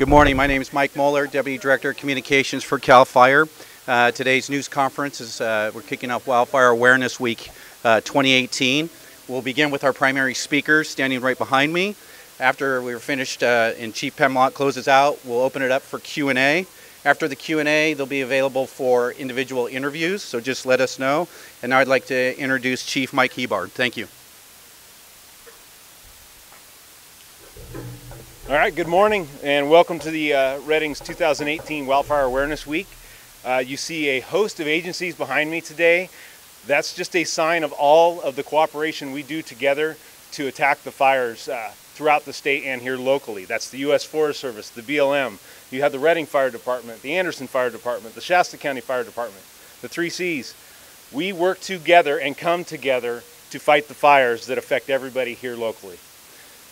Good morning. My name is Mike Moeller, Deputy Director of Communications for CAL FIRE. Today's news conference is we're kicking off Wildfire Awareness Week 2018. We'll begin with our primary speakers standing right behind me. After we're finished and Chief Pimlott closes out, we'll open it up for Q&A. After the Q&A, they'll be available for individual interviews, so just let us know. And now I'd like to introduce Chief Mike Hebard. Thank you. All right, good morning and welcome to the Redding's 2018 Wildfire Awareness Week. You see a host of agencies behind me today. That's just a sign of all of the cooperation we do together to attack the fires throughout the state and here locally. That's the U.S. Forest Service, the BLM. You have the Redding Fire Department, the Anderson Fire Department, the Shasta County Fire Department, the 3 Cs. We work together and come together to fight the fires that affect everybody here locally.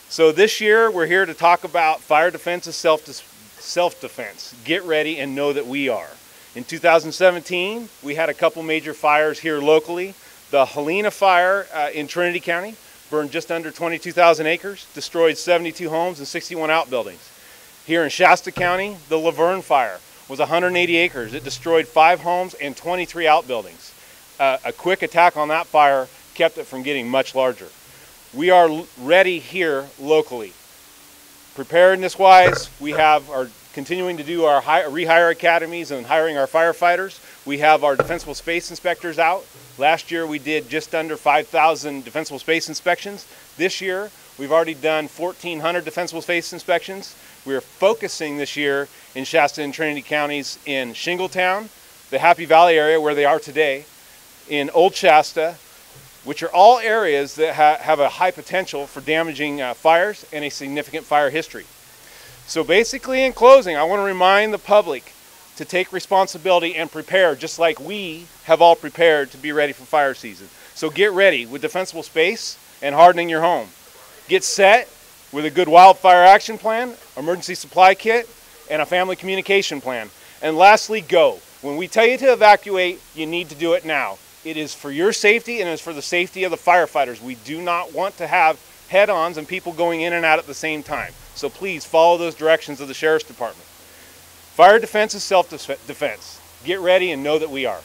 So this year we're here to talk about fire defense as self-defense. Get ready and know that we are. In 2017 we had a couple major fires here locally. The Helena fire in Trinity County burned just under 22,000 acres, destroyed 72 homes and 61 outbuildings. Here in Shasta County, the Laverne fire was 180 acres. It destroyed 5 homes and 23 outbuildings. A quick attack on that fire kept it from getting much larger. We are ready here locally. Preparedness-wise, we are continuing to do our rehire academies and hiring our firefighters. We have our defensible space inspectors out. Last year we did just under 5,000 defensible space inspections. This year we've already done 1,400 defensible space inspections. We're focusing this year in Shasta and Trinity counties in Shingletown, the Happy Valley area where they are today, in Old Shasta, which are all areas that have a high potential for damaging fires and a significant fire history. So basically, in closing, I want to remind the public to take responsibility and prepare just like we have all prepared to be ready for fire season. So get ready with defensible space and hardening your home. Get set with a good wildfire action plan, emergency supply kit, and a family communication plan. And lastly, go. When we tell you to evacuate, you need to do it now. It is for your safety and it is for the safety of the firefighters. We do not want to have head-ons and people going in and out at the same time. So please follow those directions of the Sheriff's Department. Fire defense is self-defense. Get ready and know that we are.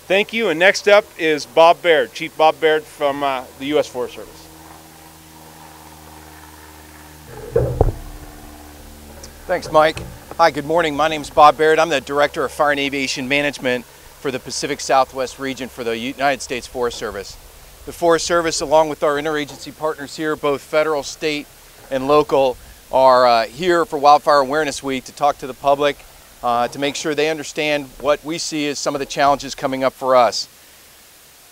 Thank you, and next up is Bob Baird, Chief Bob Baird from the U.S. Forest Service. Thanks, Mike. Hi, good morning. My name is Bob Baird. I'm the Director of Fire and Aviation Management for the Pacific Southwest region for the United States Forest Service. The Forest Service, along with our interagency partners here, both federal, state, and local, are here for Wildfire Awareness Week to talk to the public, to make sure they understand what we see as some of the challenges coming up for us.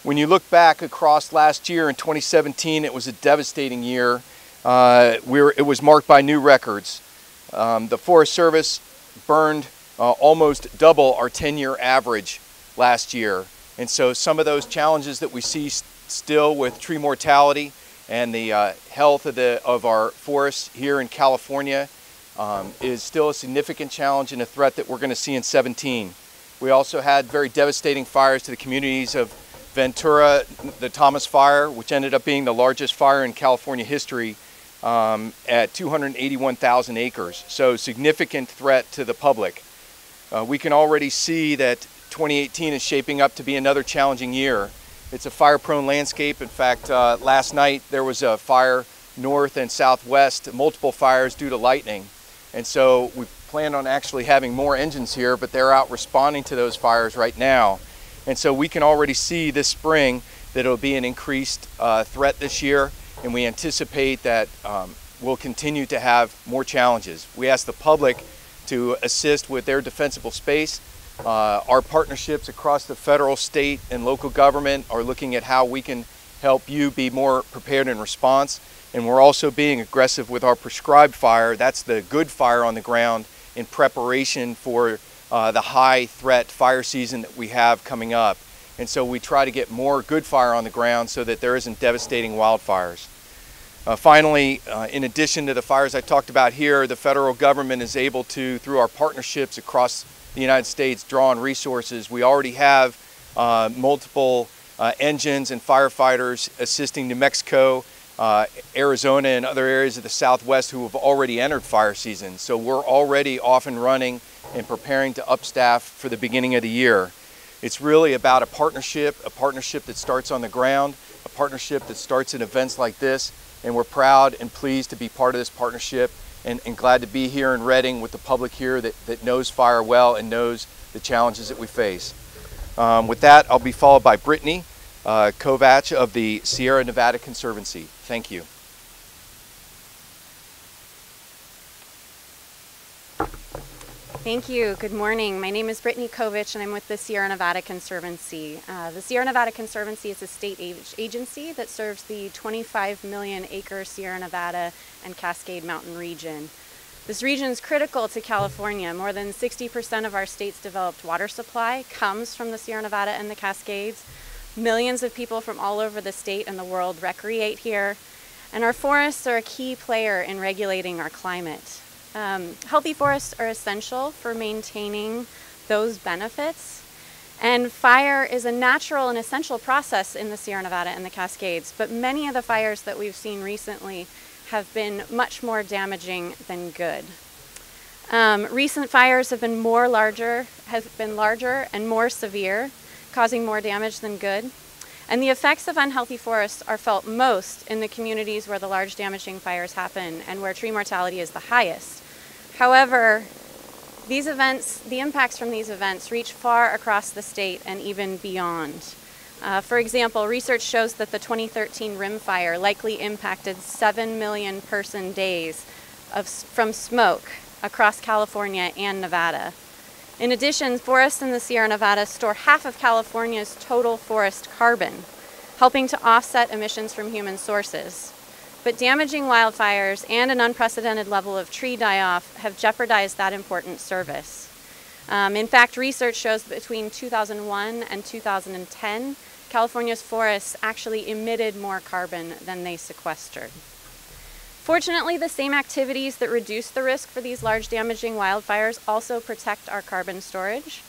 When you look back across last year in 2017, it was a devastating year. It was marked by new records. The Forest Service burned almost double our 10-year average last year. And so some of those challenges that we see still with tree mortality and the health of our forests here in California is still a significant challenge and a threat that we're going to see in 17. We also had very devastating fires to the communities of Ventura, the Thomas Fire, which ended up being the largest fire in California history at 281,000 acres. So significant threat to the public. We can already see that 2018 is shaping up to be another challenging year. It's a fire-prone landscape. In fact, last night there was a fire north and southwest, multiple fires due to lightning. And so we plan on actually having more engines here, but they're out responding to those fires right now. And so we can already see this spring that it'll be an increased threat this year, and we anticipate that we'll continue to have more challenges. We ask the public to assist with their defensible space. Our partnerships across the federal, state, and local government are looking at how we can help you be more prepared in response. And we're also being aggressive with our prescribed fire. That's the good fire on the ground in preparation for the high threat fire season that we have coming up. And so we try to get more good fire on the ground so that there isn't devastating wildfires. Finally, in addition to the fires I talked about here, the federal government is able to, through our partnerships across the United States, draw on resources. We already have multiple engines and firefighters assisting New Mexico Arizona and other areas of the Southwest who have already entered fire season. So we're already off and running and preparing to upstaff for the beginning of the year. It's really about a partnership that starts on the ground, a partnership that starts in events like this, and we're proud and pleased to be part of this partnership and glad to be here in Redding with the public here that knows fire well and knows the challenges that we face. With that, I'll be followed by Brittany Kovach of the Sierra Nevada Conservancy. Thank you. Thank you. Good morning. My name is Brittany Kovach and I'm with the Sierra Nevada Conservancy. The Sierra Nevada Conservancy is a state agency that serves the 25 million acre Sierra Nevada and Cascade Mountain region. This region is critical to California. More than 60% of our state's developed water supply comes from the Sierra Nevada and the Cascades. Millions of people from all over the state and the world recreate here, and our forests are a key player in regulating our climate. Healthy forests are essential for maintaining those benefits, and fire is a natural and essential process in the Sierra Nevada and the Cascades, but many of the fires that we've seen recently have been much more damaging than good. Recent fires have been larger and more severe, causing more damage than good. And the effects of unhealthy forests are felt most in the communities where the large damaging fires happen and where tree mortality is the highest. However, the impacts from these events reach far across the state and even beyond. For example, research shows that the 2013 Rim Fire likely impacted 7 million person days from smoke across California and Nevada. In addition, forests in the Sierra Nevada store half of California's total forest carbon, helping to offset emissions from human sources. But damaging wildfires and an unprecedented level of tree die-off have jeopardized that important service. In fact, research shows that between 2001 and 2010, California's forests actually emitted more carbon than they sequestered. Fortunately, the same activities that reduce the risk for these large damaging wildfires also protect our carbon storage.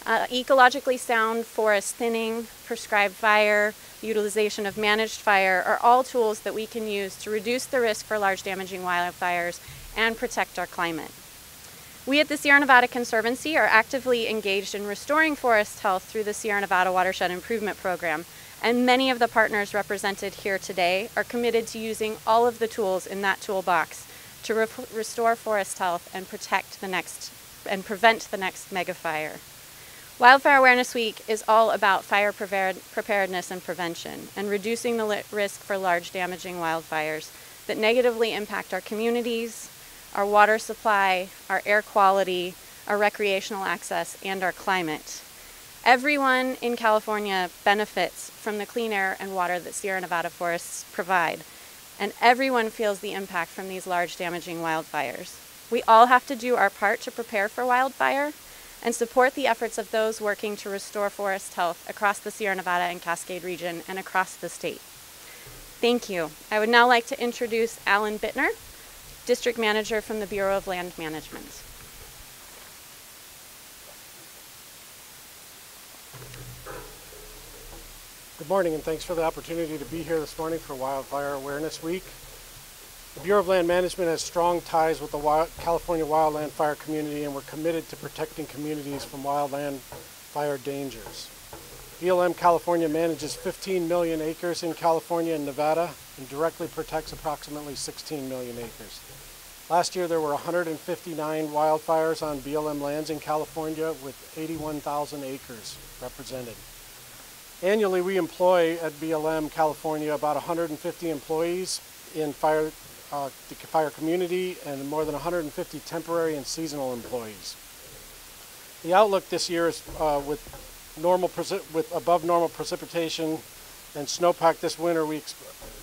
Ecologically sound forest thinning, prescribed fire, utilization of managed fire are all tools that we can use to reduce the risk for large damaging wildfires and protect our climate. We at the Sierra Nevada Conservancy are actively engaged in restoring forest health through the Sierra Nevada Watershed Improvement Program, and many of the partners represented here today are committed to using all of the tools in that toolbox to restore forest health and prevent the next mega fire. Wildfire Awareness Week is all about fire preparedness and prevention, and reducing the risk for large damaging wildfires that negatively impact our communities, our water supply, our air quality, our recreational access, and our climate. Everyone in California benefits from the clean air and water that Sierra Nevada forests provide, and everyone feels the impact from these large damaging wildfires. We all have to do our part to prepare for wildfire and support the efforts of those working to restore forest health across the Sierra Nevada and Cascade region and across the state. Thank you. I would now like to introduce Alan Bittner, District Manager from the Bureau of Land Management. Good morning, and thanks for the opportunity to be here this morning for Wildfire Awareness Week. The Bureau of Land Management has strong ties with the California wildland fire community, and we're committed to protecting communities from wildland fire dangers. BLM California manages 15 million acres in California and Nevada and directly protects approximately 16 million acres. Last year there were 159 wildfires on BLM lands in California with 81,000 acres represented. Annually we employ at BLM California about 150 employees in the fire community and more than 150 temporary and seasonal employees. The outlook this year is with above normal precipitation and snowpack this winter,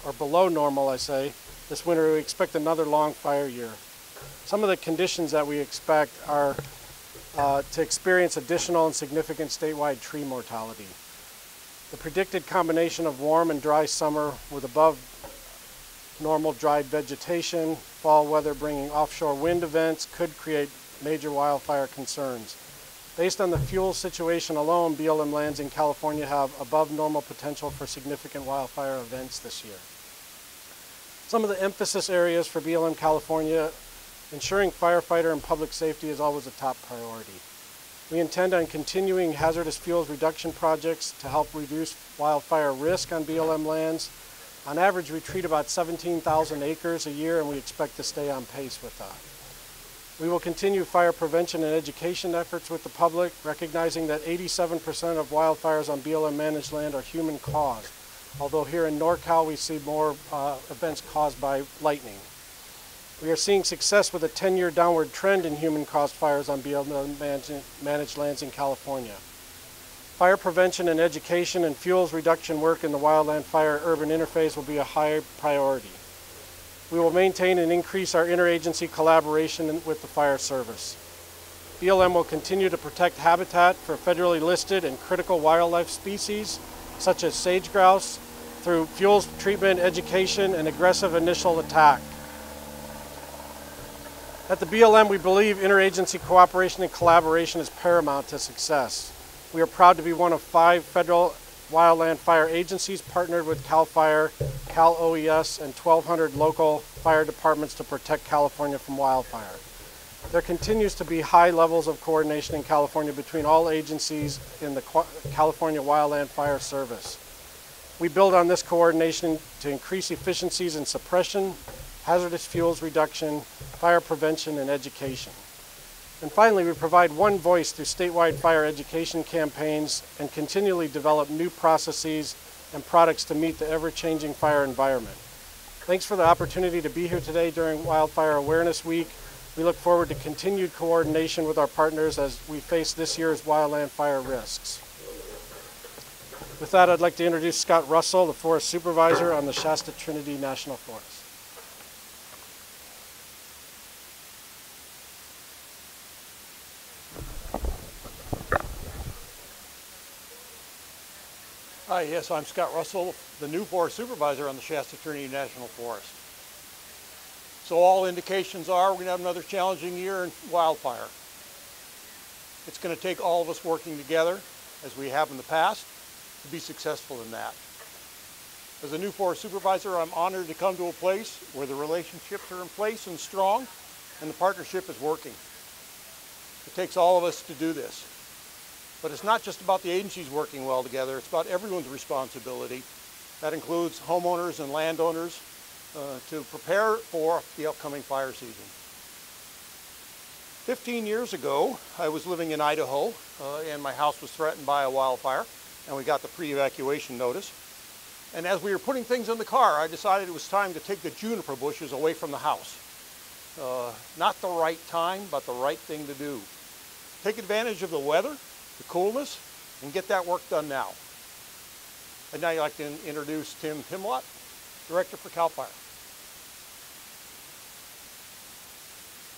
or below normal I say, this winter we expect another long fire year. Some of the conditions that we expect are to experience additional and significant statewide tree mortality. The predicted combination of warm and dry summer with above normal dried vegetation, fall weather bringing offshore wind events could create major wildfire concerns. Based on the fuel situation alone, BLM lands in California have above normal potential for significant wildfire events this year. Some of the emphasis areas for BLM California: ensuring firefighter and public safety is always a top priority. We intend on continuing hazardous fuels reduction projects to help reduce wildfire risk on BLM lands. On average, we treat about 17,000 acres a year, and we expect to stay on pace with that. We will continue fire prevention and education efforts with the public, recognizing that 87% of wildfires on BLM managed land are human caused, although here in NorCal we see more events caused by lightning. We are seeing success with a 10-year downward trend in human-caused fires on BLM managed lands in California. Fire prevention and education and fuels reduction work in the wildland fire-urban interface will be a high priority. We will maintain and increase our interagency collaboration with the fire service. BLM will continue to protect habitat for federally listed and critical wildlife species, such as sage grouse, through fuels treatment, education, and aggressive initial attack. At the BLM, we believe interagency cooperation and collaboration is paramount to success. We are proud to be one of 5 federal wildland fire agencies partnered with CAL FIRE, Cal OES, and 1,200 local fire departments to protect California from wildfire. There continues to be high levels of coordination in California between all agencies in the California Wildland Fire Service. We build on this coordination to increase efficiencies in suppression, hazardous fuels reduction, fire prevention, and education. And finally, we provide one voice through statewide fire education campaigns and continually develop new processes and products to meet the ever-changing fire environment. Thanks for the opportunity to be here today during Wildfire Awareness Week. We look forward to continued coordination with our partners as we face this year's wildland fire risks. With that, I'd like to introduce Scott Russell, the Forest Supervisor on the Shasta Trinity National Forest. Hi, yes, I'm Scott Russell, the new Forest Supervisor on the Shasta Trinity National Forest. So all indications are we're going to have another challenging year in wildfire. It's going to take all of us working together, as we have in the past, to be successful in that. As a new Forest Supervisor, I'm honored to come to a place where the relationships are in place and strong, and the partnership is working. It takes all of us to do this. But it's not just about the agencies working well together, it's about everyone's responsibility. That includes homeowners and landowners to prepare for the upcoming fire season. 15 years ago, I was living in Idaho and my house was threatened by a wildfire, and we got the pre-evacuation notice. And as we were putting things in the car, I decided it was time to take the juniper bushes away from the house. Not the right time, but the right thing to do. Take advantage of the weather, the coolness, and get that work done now. I'd now like to introduce Tim Pimlott, Director for CAL FIRE.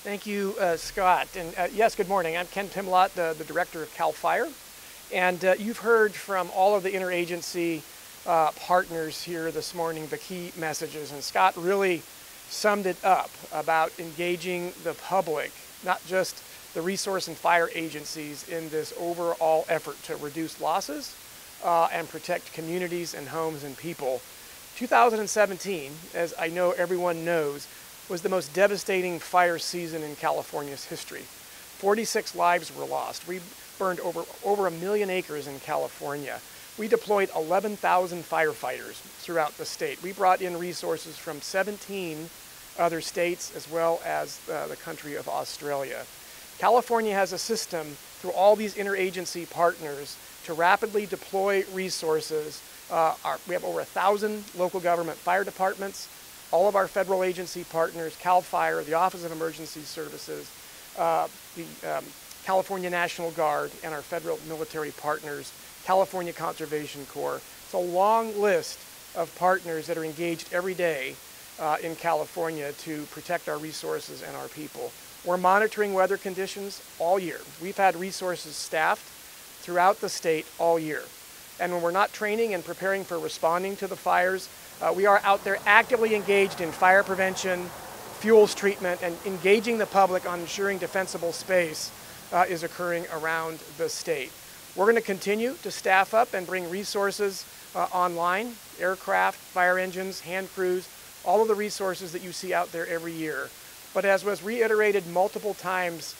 Thank you, Scott. And yes, good morning. I'm Ken Pimlott, the Director of CAL FIRE. And you've heard from all of the interagency partners here this morning the key messages. And Scott really summed it up about engaging the public, not just the resource and fire agencies, in this overall effort to reduce losses and protect communities and homes and people. 2017, as I know everyone knows, was the most devastating fire season in California's history. 46 lives were lost. We burned over 1 million acres in California. We deployed 11,000 firefighters throughout the state. We brought in resources from 17 other states as well as the country of Australia. California has a system through all these interagency partners to rapidly deploy resources. We have over 1,000 local government fire departments, all of our federal agency partners, CAL FIRE, the Office of Emergency Services, the California National Guard, and our federal military partners, California Conservation Corps. It's a long list of partners that are engaged every day in California to protect our resources and our people. We're monitoring weather conditions all year. We've had resources staffed throughout the state all year. And when we're not training and preparing for responding to the fires, we are out there actively engaged in fire prevention, fuels treatment, and engaging the public on ensuring defensible space is occurring around the state. We're going to continue to staff up and bring resources online, aircraft, fire engines, hand crews, all of the resources that you see out there every year. But as was reiterated multiple times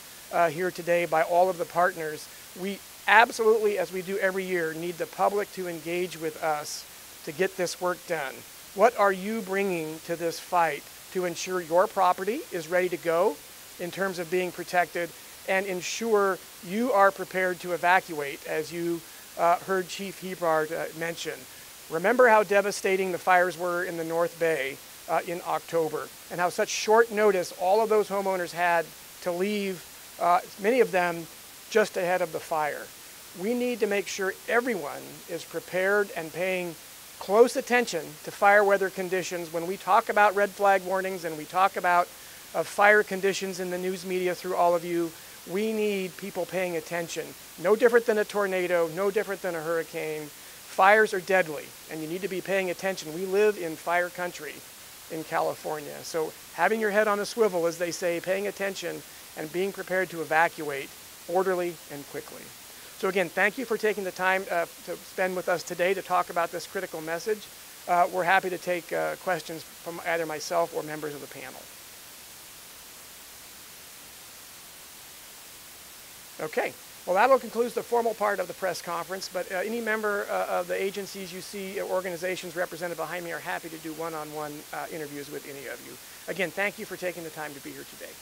here today by all of the partners, we absolutely, as we do every year, need the public to engage with us to get this work done. What are you bringing to this fight to ensure your property is ready to go in terms of being protected and ensure you are prepared to evacuate, as you heard Chief Hebrard mention? Remember how devastating the fires were in the North Bay in October, and how such short notice all of those homeowners had to leave, many of them just ahead of the fire. We need to make sure everyone is prepared and paying close attention to fire weather conditions. When we talk about red flag warnings and we talk about fire conditions in the news media through all of you, we need people paying attention. No different than a tornado, no different than a hurricane. Fires are deadly, and you need to be paying attention. We live in fire country in California. So having your head on a swivel, as they say, paying attention and being prepared to evacuate orderly and quickly. So again, thank you for taking the time to spend with us today to talk about this critical message. We're happy to take questions from either myself or members of the panel. Okay, well, that'll conclude the formal part of the press conference, but any member of the agencies you see, organizations represented behind me, are happy to do one-on-one interviews with any of you. Again, thank you for taking the time to be here today.